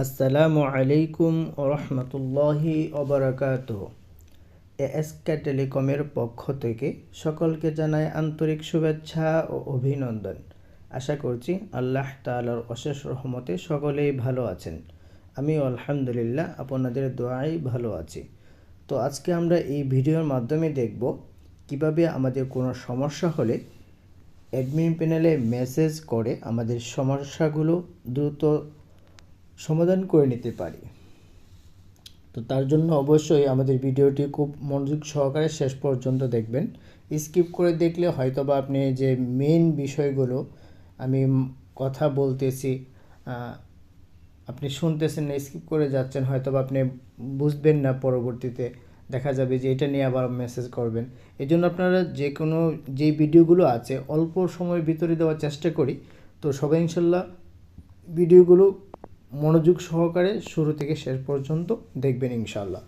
আসসালামু আলাইকুম রহমতুল্লাহি ওবরাকাতুহ। এএসকে টেলিকমের পক্ষ থেকে সকলকে জানাই আন্তরিক শুভেচ্ছা ও অভিনন্দন। আশা করছি আল্লাহ তাআলার অশেষ রহমতে সকলেই ভালো আছেন। আমিও আলহামদুলিল্লাহ আপনাদের দোয়ায় ভালো আছি। তো আজকে আমরা এই ভিডিওর মাধ্যমে দেখব কিভাবে আমাদের কোনো সমস্যা হলে অ্যাডমিন প্যানেলে মেসেজ করে আমাদের সমস্যাগুলো দ্রুত সমাধান করে নিতে পারি। তো তার জন্য অবশ্যই আমাদের ভিডিওটি খুব মনোযোগ সহকারে শেষ পর্যন্ত দেখবেন। স্কিপ করে দেখলে হয়তোবা আপনি যে মেইন বিষয়গুলো আমি কথা বলতেছি আপনি শুনতেছেন না, স্কিপ করে যাচ্ছেন, হয়তোবা আপনি বুঝবেন না, পরবর্তীতে দেখা যাবে যে এটা নিয়ে আবার মেসেজ করবেন। এই জন্য আপনারা যে কোনো যেই ভিডিওগুলো আছে অল্প সময়ের ভিতরে দেওয়ার চেষ্টা করি। তো সবাই ইনশাল্লাহ ভিডিওগুলো মনোযোগ সহকারে শুরু থেকে শেষ পর্যন্ত দেখবেন ইনশাল্লাহ।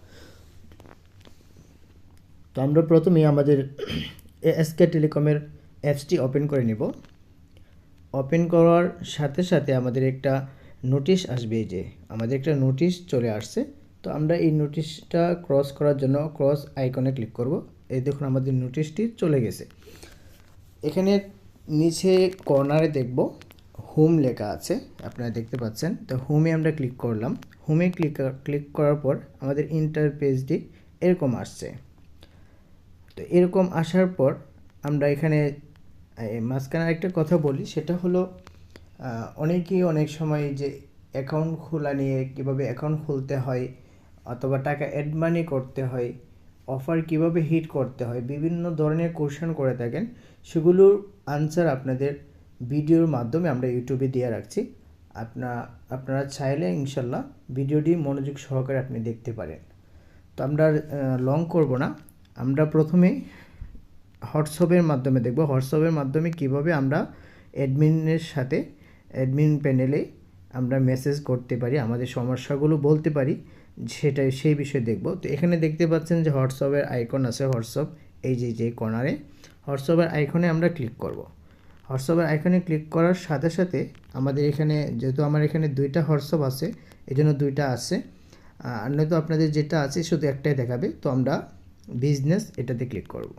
তো আমরা প্রথমেই আমাদের এএসকে টেলিকমের অ্যাপসটি ওপেন করে নিব। ওপেন করার সাথে সাথে আমাদের একটা নোটিশ আসবে, যে আমাদের একটা নোটিশ চলে আসছে। তো আমরা এই নোটিশটা ক্রস করার জন্য ক্রস আইকনে ক্লিক করব। এই দেখুন আমাদের নোটিশটি চলে গেছে। এখানে নিচে কর্নারে দেখব হোম লেখা আছে, আপনারা দেখতে পাচ্ছেন। তো হোমে আমরা ক্লিক করলাম। হোমে ক্লিক করার পর আমাদের ইন্টারপেজটি এরকম আসছে। তো এরকম আসার পর আমরা এখানে মাঝখানে একটা কথা বলি, সেটা হলো অনেকেই অনেক সময় যে অ্যাকাউন্ট খোলা নিয়ে কীভাবে অ্যাকাউন্ট খুলতে হয় অথবা টাকা অ্যাড মানি করতে হয়, অফার কিভাবে হিট করতে হয়, বিভিন্ন ধরনের কোশ্চেন করে থাকেন। সেগুলোর আনসার আপনাদের ভিডিওর মাধ্যমে আমরা ইউটিউবে দিয়ে রাখছি। আপনারা চাইলে ইনশাল্লাহ ভিডিওটি মনোযোগ সহকারে আপনি দেখতে পারেন। তো আমরা লং করব না, আমরা প্রথমে হোয়াটসঅ্যাপের মাধ্যমে দেখব হোয়াটসঅ্যাপের মাধ্যমে কিভাবে আমরা অ্যাডমিনের সাথে অ্যাডমিন প্যানেলে আমরা মেসেজ করতে পারি, আমাদের সমস্যাগুলো বলতে পারি, সেটাই সেই বিষয়ে দেখব। তো এখানে দেখতে পাচ্ছেন যে হোয়াটসঅ্যাপের আইকন আছে। হোয়াটসঅ্যাপ এই যে কর্নারে হোয়াটসঅ্যাপের আইকনে আমরা ক্লিক করব। হোয়াটসঅ্যাপের আইকনে ক্লিক করার সাথে সাথে আমাদের এখানে, যেহেতু আমার এখানে দুইটা হোয়াটসঅ্যাপ আছে এই জন্য দুইটা আছে, আর নয়তো আপনাদের যেটা আছে শুধু একটাই দেখাবে। তো আমরা বিজনেস এটাতে ক্লিক করব।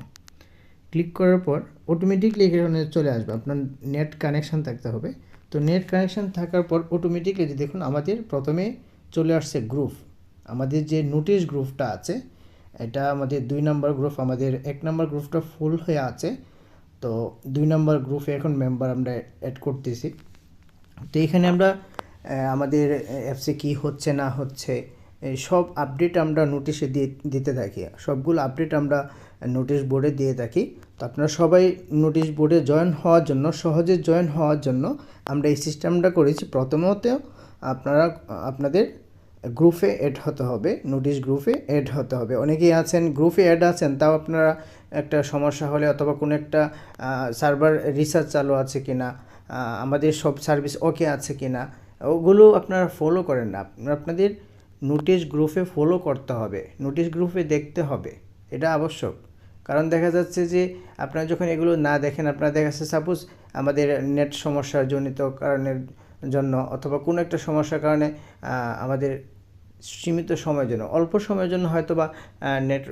ক্লিক করার পর অটোমেটিকলি এখানে চলে আসবে, আপনার নেট কানেকশান থাকতে হবে। তো নেট কানেকশান থাকার পর অটোমেটিকলি যে দেখুন আমাদের প্রথমে চলে আসছে গ্রুপ। আমাদের যে নোটিশ গ্রুপটা আছে এটা আমাদের 2 নম্বর গ্রুপ। আমাদের 1 নম্বর গ্রুপটা ফুল হয়ে আছে, তো 2 নম্বর গ্রুপে এখন মেম্বার আমরা অ্যাড করতেছি। তো এখানে আমরা আমাদের অ্যাপসে কী হচ্ছে না হচ্ছে এই সব আপডেট আমরা নোটিশে দিতে থাকি। সবগুলো আপডেট আমরা নোটিশ বোর্ডে দিয়ে থাকি। তো আপনারা সবাই নোটিশ বোর্ডে জয়েন হওয়ার জন্য, সহজে জয়েন হওয়ার জন্য আমরা এই সিস্টেমটা করেছি। প্রথমত আপনাদের গ্রুপে অ্যাড হতে হবে, নোটিশ গ্রুপে অ্যাড হতে হবে। অনেকেই আছেন গ্রুপে অ্যাড আছেন, তাও আপনারা একটা সমস্যা হলে অথবা কোনো একটা সার্ভার রিসার্চ চালু আছে কি না, আমাদের সব সার্ভিস ওকে আছে কি না, ওগুলো আপনারা ফলো করেন না। আপনাদের নোটিশ গ্রুপে ফলো করতে হবে, নোটিশ গ্রুপে দেখতে হবে, এটা আবশ্যক। কারণ দেখা যাচ্ছে যে আপনারা যখন এগুলো না দেখেন, আপনারা দেখা যাচ্ছে সাপোজ আমাদের নেট সমস্যার জনিত কারণের জন্য অথবা কোনো একটা সমস্যার কারণে আমাদের সীমিত সময়ের জন্য, অল্প সময়ের জন্য হয়তো বা নেট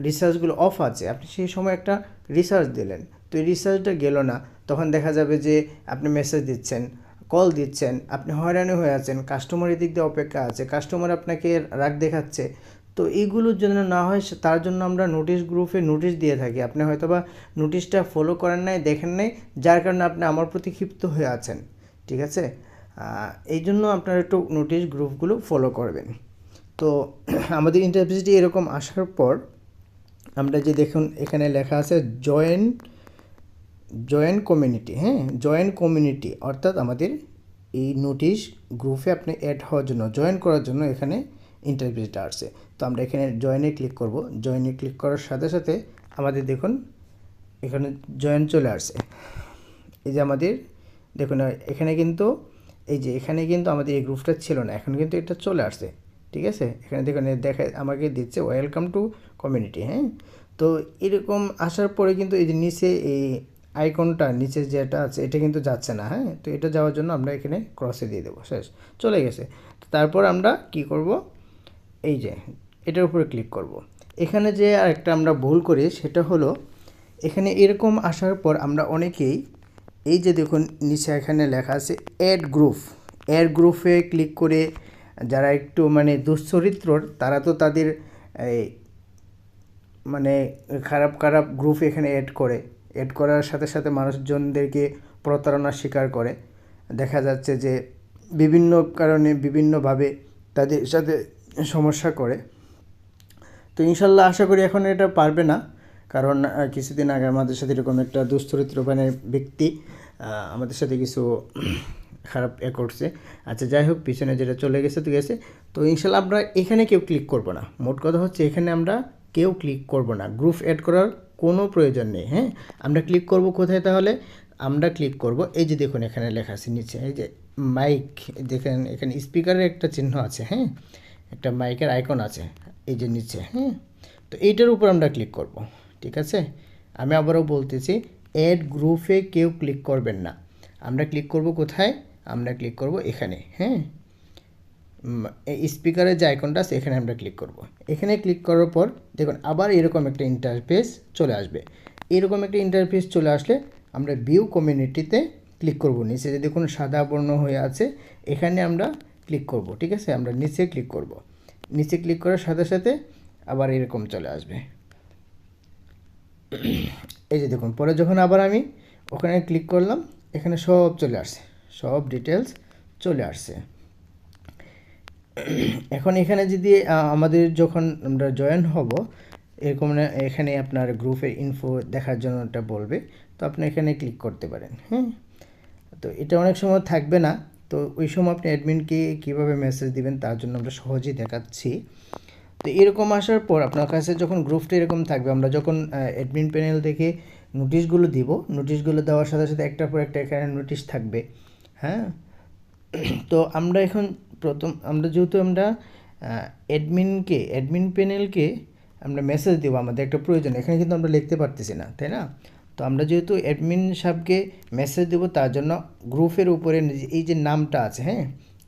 রিসার্চগুলো অফ আছে, আপনি সেই সময় একটা রিসার্চ দিলেন, তো এই রিসার্চটা গেল না, তখন দেখা যাবে যে আপনি মেসেজ দিচ্ছেন, কল দিচ্ছেন, আপনি হয়রানি হয়ে আছেন, কাস্টমারের দিক দিয়ে অপেক্ষা আছে, কাস্টমার আপনাকে রাগ দেখাচ্ছে। তো এইগুলোর জন্য না হয়, তার জন্য আমরা নোটিশ গ্রুপে নোটিশ দিয়ে থাকি। আপনি হয়তোবা নোটিশটা ফলো করেন নাই, দেখেন নাই, যার কারণে আপনি আমার প্রতি ক্ষিপ্ত হয়ে আছেন, ঠিক আছে? এই জন্য আপনারা একটু নোটিশ গ্রুপগুলো ফলো করবেন। তো আমাদের ইন্টারফেসটি এরকম আসার পর আমরা যে দেখুন এখানে লেখা আছে জয়েন কমিউনিটি, হ্যাঁ, জয়েন কমিউনিটি, অর্থাৎ আমাদের এই নোটিশ গ্রুপে আপনি অ্যাড হওয়ার জন্য, জয়েন করার জন্য এখানে ইন্টারফেসটা আসছে। তো আমরা এখানে জয়েনে ক্লিক করব। জয়েনে ক্লিক করার সাথে সাথে আমাদের দেখুন এখানে জয়েন চলে আসছে। এই যে আমাদের দেখুন এখানে কিন্তু এখানে কিন্তু আমাদের এই গ্রুপটা ছিল না, এখন কিন্তু এটা চলে আসছে, ঠিক আছে? এখানে দেখুন আমাকে দিচ্ছে ওয়েলকাম টু কমিউনিটি, হ্যাঁ। তো এরকম আসার পরে কিন্তু এই যে নিচে এই আইকনটা নিচে যেটা আছে এটা কিন্তু যাচ্ছে না, হ্যাঁ। তো এটা যাওয়ার জন্য আমরা এখানে ক্রসে দিয়ে দেবো, শেষ, চলে গেছে। তারপর আমরা কি করব, এই যে এটার উপরে ক্লিক করব। এখানে যে আরেকটা আমরা ভুল করি সেটা হলো, এখানে এরকম আসার পর আমরা অনেকেই এই যে দেখুন নিচে এখানে লেখা আছে অ্যাড গ্রুপ, অ্যাড গ্রুপে ক্লিক করে যারা একটু মানে দুশ্চরিত্রর তারা তো তাদের এই মানে খারাপ খারাপ গ্রুপ এখানে অ্যাড করার সাথে সাথে মানুষজনদেরকে প্রতারণার শিকার করে। দেখা যাচ্ছে যে বিভিন্ন কারণে বিভিন্নভাবে তাদের সাথে সমস্যা করে। তো ইনশাল্লাহ আশা করি এখন এটা পারবে না, কারণ কিছুদিন আগে আমাদের সাথে এরকম একটা দুশ্চরিত্রবানের ব্যক্তি আমাদের সাথে কিছু খারাপ করছে। আচ্ছা যাই হোক, পিছনে যেটা চলে গেছে তো গেছে। তো ইনশাল্লাহ আমরা এখানে কেউ ক্লিক করব না, মোট কথা হচ্ছে এখানে আমরা কেউ ক্লিক করব না, গ্রুপ অ্যাড করার কোনো প্রয়োজন নেই, হ্যাঁ। আমরা ক্লিক করব কোথায় তাহলে, আমরা ক্লিক করব এই যে দেখুন এখানে লেখা আছে নিচে, এই যে মাইক, দেখেন এখানে স্পিকারের একটা চিহ্ন আছে, হ্যাঁ, একটা মাইকের আইকন আছে এই যে নিচে, হ্যাঁ। তো এইটার উপর আমরা ক্লিক করব, ঠিক আছে। আমি আবারও বলতেছি, অ্যাড গ্রুপে কেউ ক্লিক করবেন না। আমরা ক্লিক করব কোথায়, আমরা ক্লিক করব এখানে, হ্যাঁ, এই স্পিকারের যে আইকনটা আছে এখানে আমরা ক্লিক করব। এখানে ক্লিক করার পর দেখুন আবার এরকম একটা ইন্টারফেস চলে আসবে। এরকম একটা ইন্টারফেস চলে আসলে আমরা ভিউ কমিউনিটিতে ক্লিক করব। নিচে যে দেখুন সাদা বর্ণ হয়ে আছে এখানে আমরা ক্লিক করব, ঠিক আছে। আমরা নিচে ক্লিক করব, নিচে ক্লিক করার সাথে সাথে আবার এরকম চলে আসবে। এই যে দেখুন পরে যখন আবার আমি ওখানে ক্লিক করলাম এখানে সব চলে আসছে, সব ডিটেলস চলে আসছে। এখন এখানে যদি আমাদের যখন আমরা জয়েন হব এরকম এখানে আপনার গ্রুপের ইনফো দেখার জন্য এটা বলবে, তো আপনি এখানে ক্লিক করতে পারেন, হ্যাঁ। তো এটা অনেক সময় থাকবে না, তো ওই সময় আপনি অ্যাডমিনকে কীভাবে মেসেজ দিবেন তার জন্য আমরা সহজেই দেখাচ্ছি। তো এরকম আসার পর আপনার কাছে যখন গ্রুপটা এরকম থাকবে, আমরা যখন অ্যাডমিন প্যানেল থেকে নোটিশগুলো দিব, নোটিশগুলো দেওয়ার সাথে সাথে একটার পর একটা এখানে নোটিশ থাকবে, হ্যাঁ। তো আমরা এখন আমরা যেহেতু আমরা অ্যাডমিন প্যানেলকে আমরা মেসেজ দেবো, আমাদের একটা প্রয়োজন, এখানে কিন্তু আমরা লিখতে পারতেছি না, তাই না। তো আমরা যেহেতু অ্যাডমিন সাহেবকে মেসেজ দেবো তার জন্য গ্রুপের উপরে এই যে নামটা আছে, হ্যাঁ,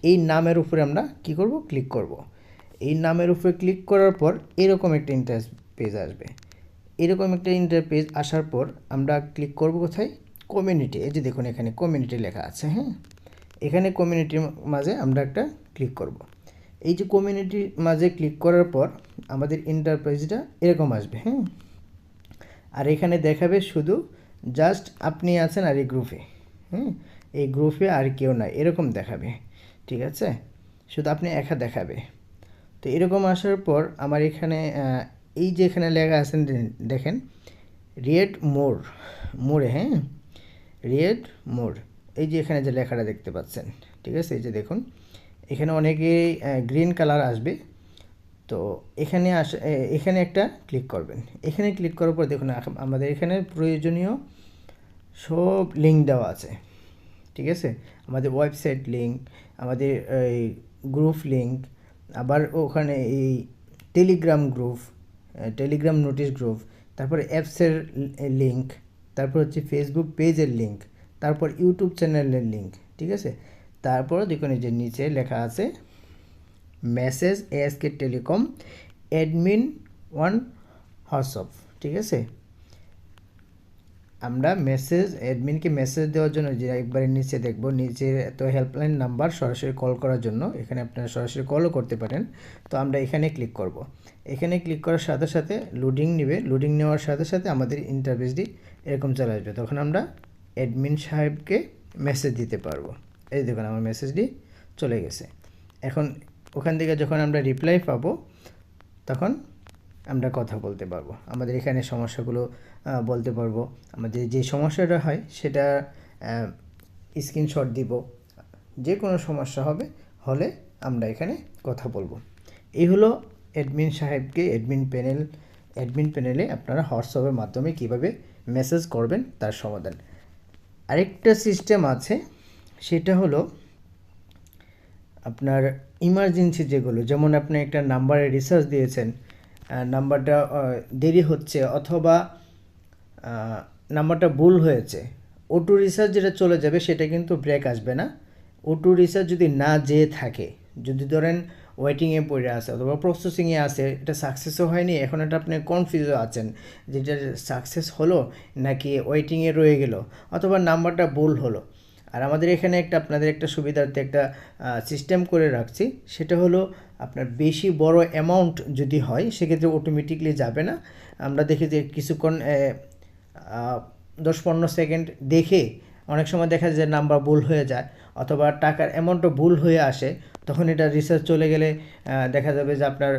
এই নামের উপরে আমরা কি করব, ক্লিক করব। এই নামের উপরে ক্লিক করার পর এরকম একটা পেজ আসবে। এরকম একটা পেজ আসার পর আমরা ক্লিক করব কোথায়, কমিউনিটি। এই যে দেখুন এখানে কমিউনিটি লেখা আছে, হ্যাঁ। এখানে কমিউনিটির মাঝে আমরা একটা ক্লিক করব। এই যে কমিউনিটির মাঝে ক্লিক করার পর আমাদের ইন্টারপ্রাইজটা এরকম আসবে, হ্যাঁ। আর এখানে দেখাবে শুধু জাস্ট আপনি আছেন আর এই গ্রুপে, হ্যাঁ, এই গ্রুপে আর কেউ নাই এরকম দেখাবে, ঠিক আছে। শুধু আপনি একা দেখাবে। তো এরকম আসার পর আমার এখানে এই যে এখানে লেখা আছেন দেখেন রিয়েড মোড়ে, হ্যাঁ, রিয়েড মোর, এই যে এখানে যে লেখাটা দেখতে পাচ্ছেন, ঠিক আছে। এই যে দেখুন এখানে অনেকেই গ্রিন কালার আসবে, তো এখানে একটা ক্লিক করবেন। এখানে ক্লিক করার পর দেখুন আমাদের এখানে প্রয়োজনীয় সব লিঙ্ক দেওয়া আছে, ঠিক আছে। আমাদের ওয়েবসাইট লিঙ্ক, আমাদের এই গ্রুপ লিঙ্ক, আবার ওখানে এই Telegram group, Telegram notice group, তারপরে অ্যাপসের লিঙ্ক, তারপর হচ্ছে ফেসবুক পেজের লিঙ্ক, তারপর ইউটিউব চ্যানেলের লিঙ্ক, ঠিক আছে। তারপর দেখুন এই যে নিচে লেখা আছে message ASK telecom admin 1 WhatsApp, ঠিক আছে। আমরা অ্যাডমিনকে মেসেজ দেওয়ার জন্য যে একবারে নিচে দেখব, নিচে তো হেল্পলাইন নাম্বার সরাসরি কল করার জন্য, এখানে আপনারা সরাসরি কলও করতে পারেন। তো আমরা এখানে ক্লিক করব। এখানে ক্লিক করার সাথে সাথে লোডিং নেবে, লোডিং নেওয়ার সাথে সাথে আমাদের ইন্টারফেসটি এরকম চলে আসবে। তখন আমরা অ্যাডমিন সাহেবকে মেসেজ দিতে পারবো। এই দেখুন আমার মেসেজটি চলে গেছে। এখন ওখান থেকে যখন আমরা রিপ্লাই পাবো তখন আমরা কথা বলতে পারবো, আমাদের এখানে সমস্যাগুলো বলতে পারবো। আমাদের যে সমস্যাটা হয় সেটা স্ক্রিনশট দিব, যে কোনো সমস্যা হলে আমরা এখানে কথা বলবো। এই হলো অ্যাডমিন সাহেবকে অ্যাডমিন প্যানেলে আপনারা হোয়াটসঅ্যাপের মাধ্যমে কিভাবে মেসেজ করবেন তার সমাধান। আরেকটা সিস্টেম আছে, সেটা হলো আপনার ইমার্জেন্সি যেগুলো, যেমন আপনি একটা নাম্বারে রিচার্জ দিয়েছেন, নাম্বারটা দেরি হচ্ছে, অথবা নাম্বারটা ভুল হয়েছে, অটো রিসার্চ যেটা চলে যাবে সেটা কিন্তু ব্রেক আসবে না। অটো রিসার্চ যদি না যেয়ে থাকে, যদি ধরেন ওয়েটিংয়ে পড়ে আছে অথবা প্রসেসিংয়ে আছে, এটা সাকসেসও হয়নি, এখন এটা আপনি কনফিউজও আছেন যে এটা সাকসেস হলো নাকি ওয়েটিংয়ে রয়ে গেল অথবা নাম্বারটা ভুল হলো। আর আমাদের এখানে একটা আপনাদের একটা সুবিধার্থে একটা সিস্টেম করে রাখছি, সেটা হলো আপনার বেশি বড় অ্যামাউন্ট যদি হয় সেক্ষেত্রে অটোমেটিকলি যাবে না। আমরা দেখি যে কিছুক্ষণ 10-15 সেকেন্ড দেখে অনেক সময় দেখা যায় নাম্বার ভুল হয়ে যায় অথবা টাকার অ্যামাউন্টও ভুল হয়ে আসে, তখন এটা রিসার্চ চলে গেলে দেখা যাবে যে আপনার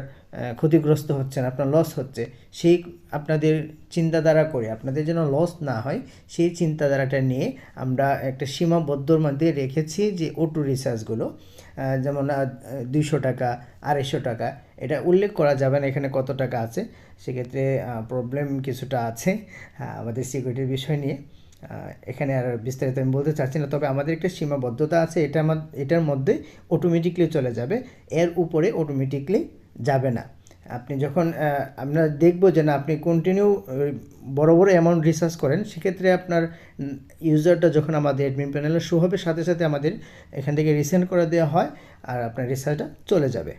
ক্ষতিগ্রস্ত হচ্ছেন, আপনার লস হচ্ছে। সেই আপনাদের চিন্তাধারা করে আপনাদের যেন লস না হয় সেই চিন্তাধারাটা নিয়ে আমরা একটা সীমাবদ্ধর মধ্যে রেখেছি যে অটো রিসার্চগুলো, যেমন 200 টাকা, 250 টাকা, এটা উল্লেখ করা যাবে না এখানে কত টাকা আছে, সেক্ষেত্রে প্রবলেম কিছুটা আছে আমাদের সিকিউরিটির বিষয় নিয়ে। এখানে আর বিস্তারিত আমি বলতে চাচ্ছি না, তবে আমাদের একটা সীমাবদ্ধতা আছে, এটার মধ্যে অটোমেটিকলি চলে যাবে, এর উপরে অটোমেটিকলি যাবে না। আপনি যখন আমরা দেখব যে না আপনি কন্টিনিউ বড় বড় অ্যামাউন্ট রিসার্চ করেন, সেক্ষেত্রে আপনার ইউজারটা যখন আমাদের অ্যাডমিন প্যানেলে শো হবে সাথে সাথে আমাদের এখান থেকে রিসেন্ড করে দেওয়া হয় আর আপনার রিসার্চটা চলে যাবে,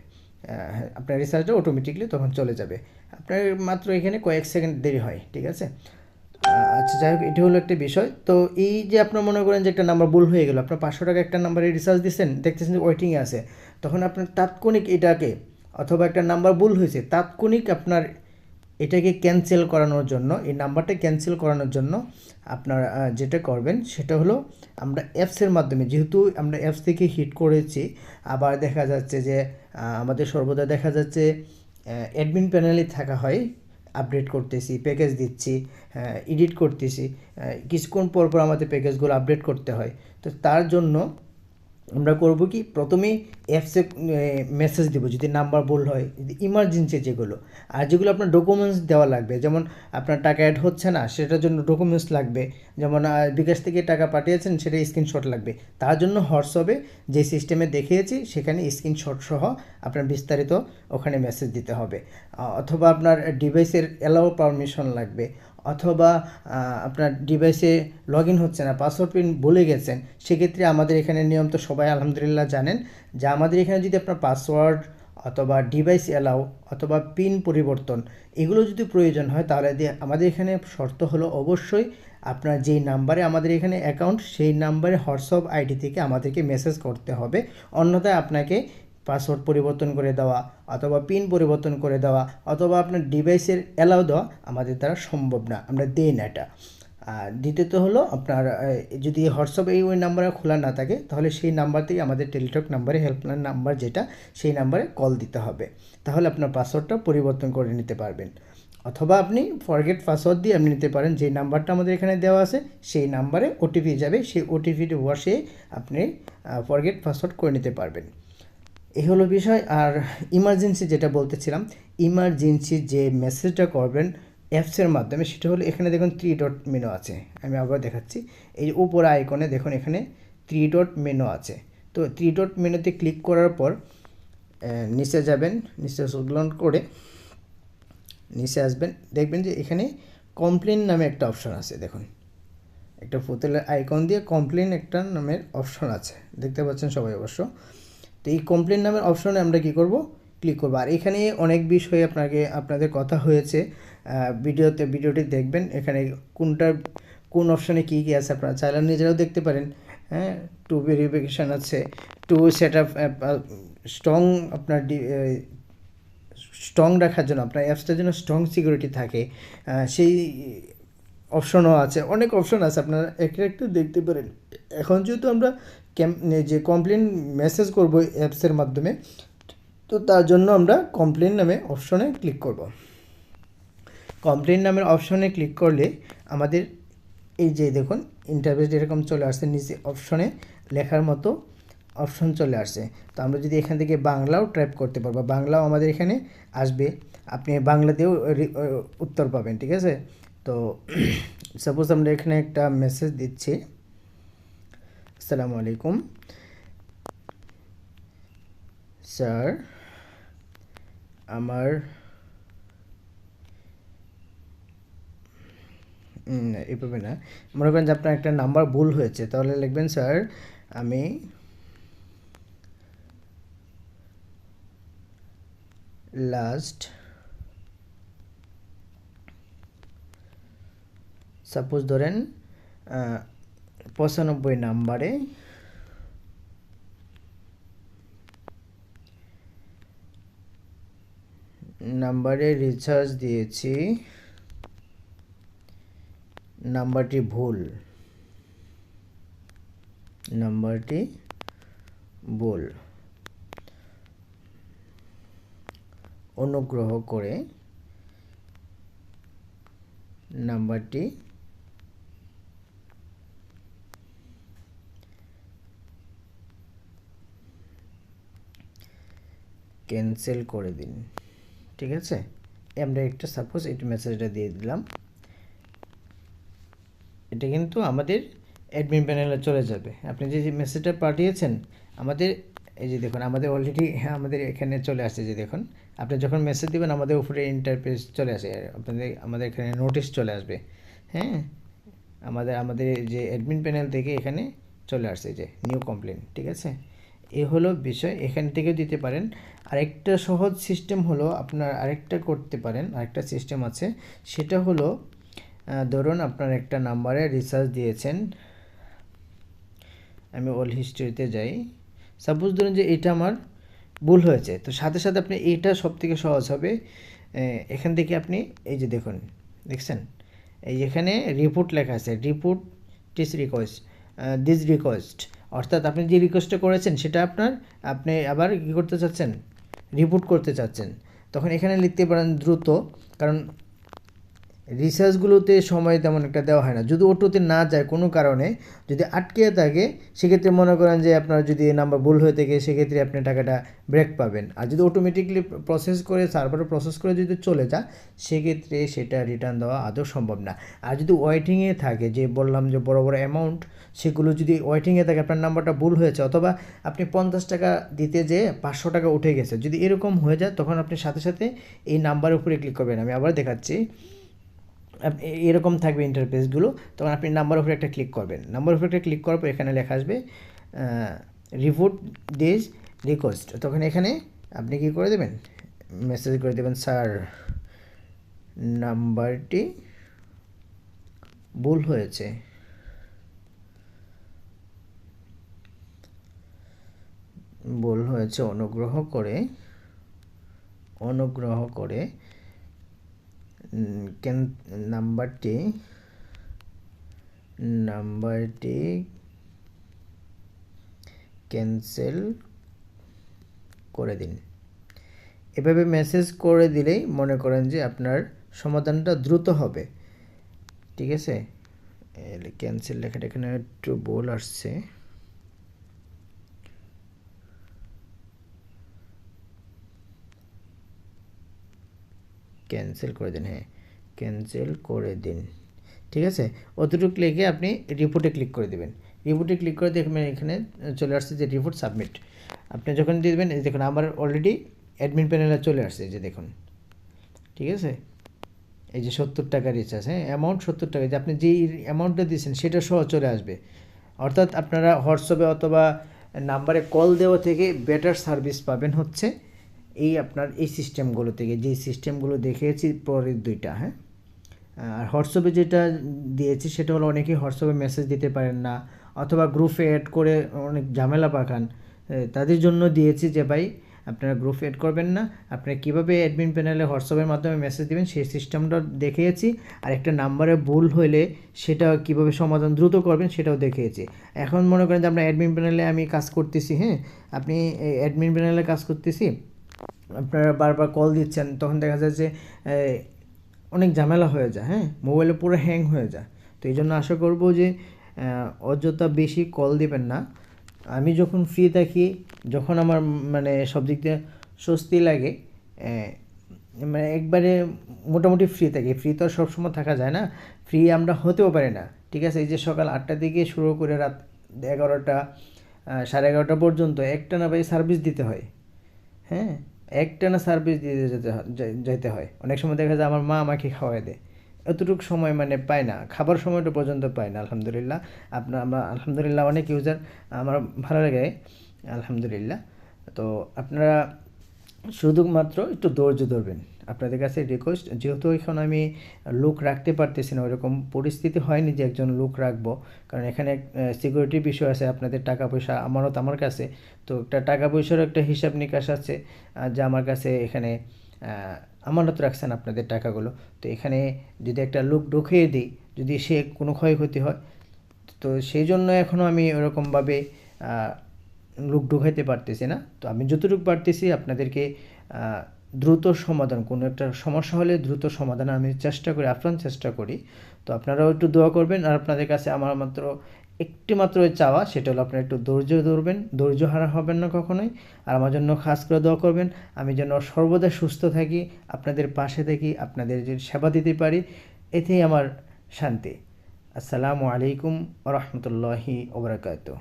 আপনার রিসার্চটা অটোমেটিকলি তখন চলে যাবে। আপনার মাত্র এখানে কয়েক সেকেন্ড দেরি হয়, ঠিক আছে। আচ্ছা যাই হোক, এটি হলো একটা বিষয়। তো এই যে আপনার মনে করেন যে একটা নাম্বার ভুল হয়ে গেল, আপনার 500 টাকা একটা নাম্বারে রিচার্জ দিচ্ছেন, দেখতেছেন যে ওয়েটিংয়ে আছে, তখন আপনার তাৎক্ষণিক এটাকে, অথবা একটা নাম্বার ভুল হয়েছে, তাৎক্ষণিক আপনার এটাকে ক্যান্সেল করানোর জন্য, এই নাম্বারটা ক্যান্সেল করানোর জন্য আপনার যেটা করবেন সেটা হলো, আমরা অ্যাপসের মাধ্যমে, যেহেতু আমরা অ্যাপস থেকে হিট করেছি, আবার দেখা যাচ্ছে যে আমাদের সর্বদা দেখা যাচ্ছে অ্যাডমিন প্যানেলে থাকা হয়, আপডেট করতেছি, প্যাকেজ দিচ্ছি, এডিট করতেছি, কিছুক্ষণ পর পর আমাদের প্যাকেজগুলো আপডেট করতে হয়। তো তার জন্য আমরা করব কি, প্রথমেই অ্যাপসে মেসেজ দেবো যদি নাম্বার ভুল হয়, যদি ইমার্জেন্সি যেগুলো, আর যেগুলো আপনার ডকুমেন্টস দেওয়া লাগবে, যেমন আপনার টাকা অ্যাড হচ্ছে না সেটার জন্য ডকুমেন্টস লাগবে, যেমন বিকাশ থেকে টাকা পাঠিয়েছেন সেটা স্ক্রিনশট লাগবে, তার জন্য হোয়াটসঅ্যাপে যে সিস্টেমে দেখিয়েছি সেখানে স্ক্রিনশট সহ আপনার বিস্তারিত ওখানে মেসেজ দিতে হবে। অথবা আপনার ডিভাইসের অ্যালাউ পারমিশন লাগবে, অথবা আপনার ডিভাইসে লগ ইন হচ্ছে না, পাসওয়ার্ড পিন ভুলে গেছেন, সেক্ষেত্রে আমাদের এখানে নিয়ম তো সবাই আলহামদুলিল্লাহ জানেন যে আমাদের এখানে যদি আপনার পাসওয়ার্ড অথবা ডিভাইস অ্যালাউ অথবা পিন পরিবর্তন এগুলো যদি প্রয়োজন হয়, তাহলে আমাদের এখানে শর্ত হলো অবশ্যই আপনার যেই নাম্বারে আমাদের এখানে অ্যাকাউন্ট সেই নাম্বারে হোয়াটসঅ্যাপ আইডি থেকে আমাদেরকে মেসেজ করতে হবে, অন্যথায় আপনাকে পাসওয়ার্ড পরিবর্তন করে দেওয়া অথবা পিন পরিবর্তন করে দেওয়া অথবা আপনার ডিভাইসের অ্যালাউ দেওয়া আমাদের দ্বারা সম্ভব না, আমরা দিই না এটা। আর দ্বিতীয়ত হলো আপনার যদি হোয়াটসঅ্যাপে ওই নাম্বারে খোলা না থাকে, তাহলে সেই নাম্বার থেকে আমাদের টেলিটক নাম্বারে, হেল্পলাইন নাম্বার যেটা, সেই নাম্বারে কল দিতে হবে, তাহলে আপনার পাসওয়ার্ডটা পরিবর্তন করে নিতে পারবেন। অথবা আপনি ফরগেট পাসওয়ার্ড দিয়ে আপনি নিতে পারেন, যে নাম্বারটা আমাদের এখানে দেওয়া আছে সেই নাম্বারে ওটিপি যাবে, সেই ওটিপিটি বসে আপনি ফরগেট পাসওয়ার্ড করে নিতে পারবেন। এই হলো বিষয়। আর ইমার্জেন্সি যেটা বলতেছিলাম, ইমার্জেন্সি যে মেসেজটা করবেন অ্যাপসের মাধ্যমে, সেটা হলো এখানে দেখুন 3 ডট মেনু আছে, আমি আবার দেখাচ্ছি, এই উপরে আইকনে দেখুন এখানে 3 ডট মেনু আছে। তো 3 ডট মেনুতে ক্লিক করার পর নিচে যাবেন, নিচে স্ক্রল করে নিচে আসবেন, দেখবেন যে এখানে কমপ্লেন নামে একটা অপশন আছে, দেখুন একটা পুতুলের আইকন দিয়ে কমপ্লেন একটা নামের অপশন আছে, দেখতে পাচ্ছেন সবাই অবশ্য। তো এই কমপ্লেন নামের অপশনে আমরা কি করব, ক্লিক করব। আর এখানে অনেক বিষয়ে আপনাদের কথা হয়েছে, ভিডিওটি দেখবেন, এখানে কোন অপশনে কী কী আছে আপনারা চাইলে নিজেরাও দেখতে পারেন। হ্যাঁ, টু ভেরিফিকেশান আছে, টু সেট আপ স্ট্রং, আপনার স্ট্রং রাখার জন্য, আপনার অ্যাপসটার জন্য স্ট্রং সিকিউরিটি থাকে, সেই অপশনও আছে, অনেক অপশন আছে, আপনারা একটা একটু দেখতে পারেন। এখন যেহেতু আমরা যে কমপ্লেন মেসেজ করব অ্যাপসের মাধ্যমে, তো তার জন্য আমরা কমপ্লেন নামে অপশনে ক্লিক করব। কমপ্লেন নামের অপশনে ক্লিক করলে আমাদের এই যে দেখুন ইন্টারফেস এরকম চলে আসছে, নিচে অপশনে লেখার মতো অপশন চলে আসছে। তো আমরা যদি এখান থেকে বাংলাও টাইপ করতে পারবো, বাংলাও আমাদের এখানে আসবে, আপনি বাংলাতেও উত্তর পাবেন, ঠিক আছে। তো সাপোজ আমরা এখানে একটা মেসেজ দিচ্ছি, আসসালামু আলাইকুম স্যার, আমার এভাবে না, মনে করেন যে আপনার একটা নাম্বার ভুল হয়েছে, তাহলে লিখবেন স্যার আমি লাস্ট সাপোজ ধরেন 95 নাম্বারে রিচার্জ দিয়েছি, নাম্বারটি ভুল, অনুগ্রহ করে নাম্বারটি ক্যান্সেল করে দিন। ঠিক আছে, আমরা একটা সাপোজ এই মেসেজটা দিয়ে দিলাম, এটা কিন্তু আমাদের অ্যাডমিন প্যানেলে চলে যাবে। আপনি যে মেসেজটা পাঠিয়েছেন আমাদের, এই যে দেখুন আমাদের অলরেডি আমাদের এখানে চলে আসছে, যে দেখুন আপনি যখন মেসেজ দিবেন আমাদের উপরে ইন্টারফেস চলে আসে, আমাদের এখানে নোটিশ চলে আসবে। হ্যাঁ, আমাদের যে অ্যাডমিন প্যানেল থেকে এখানে চলে আসছে যে নিউ কমপ্লেন। ঠিক আছে, এই হলো বিষয়, এখান থেকে দিতে পারেন। আরেকটা সহজ সিস্টেম হলো আপনার আরেকটা করতে পারেন, আরেকটা সিস্টেম আছে, সেটা হলো ধরুন আপনার একটা নাম্বারে রিচার্জ দিয়েছেন, আমি অল হিস্ট্রিতে যাই, সাপোজ ধরুন যে এটা আমার ভুল হয়েছে, তো সাথে সাথে আপনি এইটা সবথেকে সহজ হবে, এখান থেকে আপনি এই যে দেখুন, দেখছেন এই এখানে রিপোর্ট লেখা আছে, রিপোর্ট দিস রিকোয়েস্ট, অর্থাৎ আপনি যে রিকোয়েস্টটা করেছেন সেটা আপনি আবার কী করতে চাচ্ছেন, রিপোর্ট করতে চাচ্ছেন, তখন এখানে লিখতে পারেন দ্রুত, কারণ রিসার্চগুলোতে সময় তেমন একটা দেওয়া হয় না, যদি অটোতে না যায় কোনো কারণে, যদি আটকে থাকে সেক্ষেত্রে মনে করেন যে আপনার যদি নাম্বার ভুল হয়ে থাকে সেক্ষেত্রে আপনি টাকাটা ব্রেক পাবেন, আর যদি অটোমেটিকলি প্রসেস করে সার্ভারে প্রসেস করে যদি চলে যায় সেক্ষেত্রে সেটা রিটার্ন দেওয়া আদৌ সম্ভব না। আর যদি ওয়েটিংয়ে থাকে, যে বললাম যে বড় বড় অ্যামাউন্ট, সেগুলো যদি ওয়েটিংয়ে থাকে, আপনার নাম্বারটা ভুল হয়েছে অথবা আপনি 50 টাকা দিতে যেয়ে 500 টাকা উঠে গেছে, যদি এরকম হয়ে যায় তখন আপনি সাথে সাথে এই নাম্বারের উপরে ক্লিক করবেন। আমি আবার দেখাচ্ছি, এরকম থাকবে ইন্টারফেসগুলো, তখন আপনি নাম্বার উপরে একটা ক্লিক করবেন, নাম্বার উপরে একটা ক্লিক করার পর এখানে লেখা আসবে রিপোর্ট দিস রিকোয়েস্ট, তখন এখানে আপনি কি করে দেবেন, মেসেজ করে দেবেন স্যার নাম্বারটি ভুল হয়েছে, অনুগ্রহ করে নাম্বারটি ক্যান্সেল করে দিন। এভাবে মেসেজ করে দিলেই মনে করেন যে আপনার সমাধানটা দ্রুত হবে। ঠিক আছে, ক্যান্সেল লেখাটা এখানে একটু ভুল আসছে, ক্যান্সেল করে দিন, হ্যাঁ ক্যান্সেল করে দিন। ঠিক আছে, অতটুকু লিখে আপনি রিপোর্টে ক্লিক করে দেবেন, রিপোর্টে ক্লিক করে দেখবেন এখানে চলে আসছে যে রিপোর্ট সাবমিট, আপনি যখন দিয়ে দেবেন এই দেখুন আমার অলরেডি অ্যাডমিন প্যানেলে চলে আসছে, যে দেখুন। ঠিক আছে, এই যে 70 টাকা রিচার্জ, হ্যাঁ অ্যামাউন্ট 70 টাকা, যে আপনি যেই অ্যামাউন্টটা দিয়েছেন সেটা সহ চলে আসবে। অর্থাৎ আপনারা হোয়াটসঅ্যাপে অথবা নাম্বারে কল দেওয়া থেকে বেটার সার্ভিস পাবেন হচ্ছে আপনার এই সিস্টেমগুলো থেকে, যেই সিস্টেমগুলো দেখিয়েছি পরের দুইটা। হ্যাঁ, আর হোয়াটসঅ্যাপে যেটা দিয়েছি সেটা হলো অনেকেই হোয়াটসঅ্যাপে মেসেজ দিতে পারেন না, অথবা গ্রুপে অ্যাড করে অনেক ঝামেলা পাকান, তাদের জন্য দিয়েছি যে ভাই আপনারা গ্রুপ অ্যাড করবেন না, আপনারা কীভাবে অ্যাডমিন প্যানেলে হোয়াটসঅ্যাপের মাধ্যমে মেসেজ দেবেন সেই সিস্টেমটা দেখিয়েছি, আর একটা নাম্বারে ভুল হলে সেটা কীভাবে সমাধান দ্রুত করবেন সেটাও দেখিয়েছি। এখন মনে করেন যে আমরা অ্যাডমিন প্যানেলে আমি কাজ করতেছি, হ্যাঁ আপনি অ্যাডমিন প্যানেলে কাজ করতেছি, আপনারা বারবার কল দিচ্ছেন, তখন দেখা যায় যে অনেক ঝামেলা হয়ে যায়, হ্যাঁ মোবাইলে পুরো হ্যাং হয়ে যায়। তো এই জন্য আশা করব যে অযথা বেশি কল দিবেন না। আমি যখন ফ্রি থাকি, যখন আমার মানে সব দিক দিয়ে স্বস্তি লাগে, মানে একবারে মোটামুটি ফ্রি থাকি, ফ্রি তো সবসময় থাকা যায় না, ফ্রি আমরা হতেও পারি না। ঠিক আছে, এই যে সকাল 8টা থেকে শুরু করে রাত 11টা 11:30 পর্যন্ত একটানা ভাই সার্ভিস দিতে হয়। হ্যাঁ, একটানা সার্ভিস দিয়ে যেতে হয়। অনেক সময় দেখা যায় আমার মা আমাকে খাওয়াই দেয়, এতটুকু সময় মানে পাই না, খাবার সময়টা পর্যন্ত পাই না। আলহামদুলিল্লাহ আমরা আলহামদুলিল্লাহ অনেক ইউজার, আমার ভালো লাগে আলহামদুলিল্লাহ। তো আপনারা শুধুমাত্র একটু ধৈর্য ধরবেন, আপনাদের কাছে রিকোয়েস্ট। যেহেতু এখন আমি লোক রাখতে পারতেছি না, ওইরকম পরিস্থিতি হয়নি যে একজন লোক রাখবো, কারণ এখানে সিকিউরিটির বিষয় আছে, আপনাদের টাকা পয়সা আমানত আমার কাছে, তো একটা টাকা পয়সার একটা হিসাব নিকাশ আছে, যা আমার কাছে এখানে আমানত রাখছেন আপনাদের টাকাগুলো। তো এখানে যদি একটা লোক ঢুকিয়ে দিই, যদি সে কোনো ক্ষয়ক্ষতি হয়, তো সেই জন্য এখনও আমি ওরকমভাবে লোক ঢুকাইতে পারতেছি না। তো আমি যতটুকু পারতেছি আপনাদেরকে দ্রুত সমাধান, কোনো একটা সমস্যা হলে দ্রুত সমাধানে আমি চেষ্টা করি, আপ্রাণ চেষ্টা করি। তো আপনারাও একটু দোয়া করবেন। আর আপনাদের কাছে আমার মাত্র একটি মাত্র চাওয়া, সেটা হলো আপনারা একটু ধৈর্য ধরবেন, ধৈর্য হারা হবেন না কখনোই। আর আমার জন্য খাস করে দোয়া করবেন, আমি যেন সর্বদা সুস্থ থাকি, আপনাদের পাশে থাকি, আপনাদের যে সেবা দিতে পারি, এতেই আমার শান্তি। আসসালামু আলাইকুম ওয়া রাহমাতুল্লাহি ওয়া বারাকাতুহু।